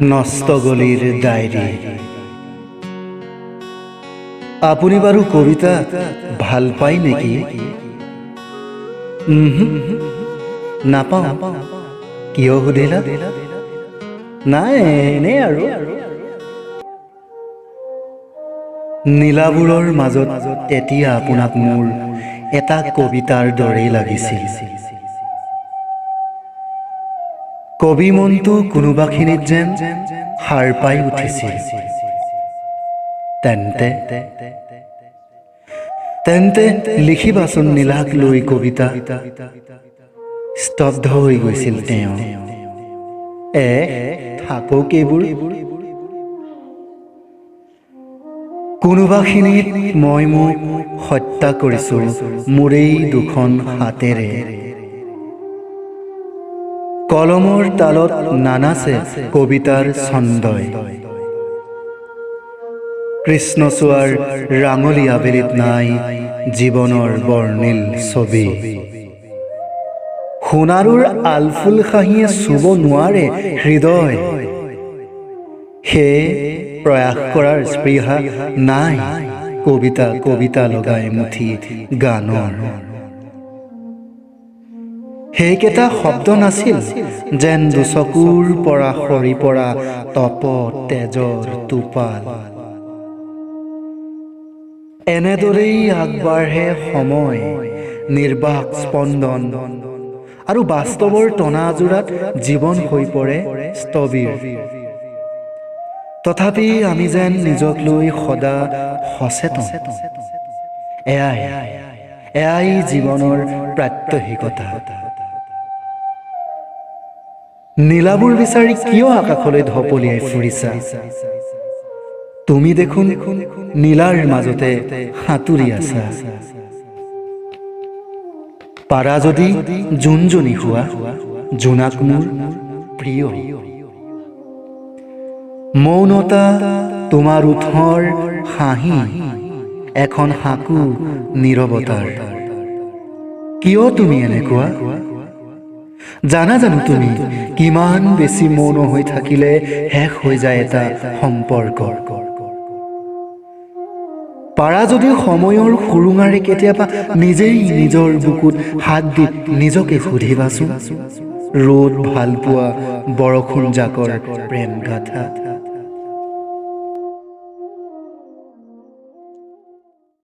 নষ্টগলিৰ diary. আপুনি বাৰু কবিতা ভাল পায় নেকি? নাপাওঁ। কিয় সুধিলা? নাই, এনেই আৰু। নীলাবোৰৰ মাজত এতিয়া আপোনাক মোৰ এটা কবিতাৰ দৰেই লাগিছিল। কবি মনটো কোনোবাখিনিত যেন সাৰ পাই উঠিছিল। তেন্তে লিখিবাচোন নীলাক লৈ কবিতা। স্তব্ধ হৈ গৈছিল তেওঁ। থাকক এইবোৰ। কোনোবাখিনিত মই মোক হত্যা কৰিছো মোৰেই দুখন হাতেৰে। কলমৰ তালত নানাচে কবিতাৰ ছন্দই। কৃষ্ণচূড়াৰ ৰাঙলী আবেলিত নাই জীৱনৰ বৰ্ণিল ছবি। সোণাৰুৰ আলফুল খাহিয়ে চুব নোৱাৰে হৃদয়। সেয়ে প্ৰয়াস কৰাৰ স্পৃহা নাই কবিতা কবিতা লগাই মুঠি গানৰ। সেইকেইটা শব্দ নাছিল যেন দুচকুৰ পৰা সৰি পৰা তপ তেজৰ টোপাল। এনেদৰেই আগবাঢ়ে সময়, নিৰ্বাক স্পন্দন, আৰু বাস্তৱৰ টনাজোৰাত জীৱন হৈ পৰে স্থবিৰ। তথাপি আমি যেন নিজক লৈ সদা সচেতন। এয়াই জীৱনৰ প্ৰাত্যহিকতা। নীলাবোৰ বিচাৰি কিয় আকাশলৈ ঢপলিয়াই ফুৰিছা? তুমি দেখোন নীলাৰ মাজতে সাঁতুৰি আছা। পাৰা যদি জোনজনী হোৱা, জোনাক মোৰ প্ৰিয়। মৌনতা তোমাৰ ওঠৰ হাঁহি, এখন সাকু নীৰৱতাৰ। কিয় তুমি এনেকুৱা? জানা জানো তুমি কিমান বেছি মৌন হৈ থাকিলে শেষ হৈ যায় এটা সম্পৰ্ক? পাৰা যদি সময়ৰ সুৰুঙাৰে কেতিয়াবা নিজেই নিজৰ বুকুত হাত দি নিজকে সুধিবাচোন, ৰ'দ ভাল পোৱা বৰষুণ জাকৰ প্ৰেম গাথা।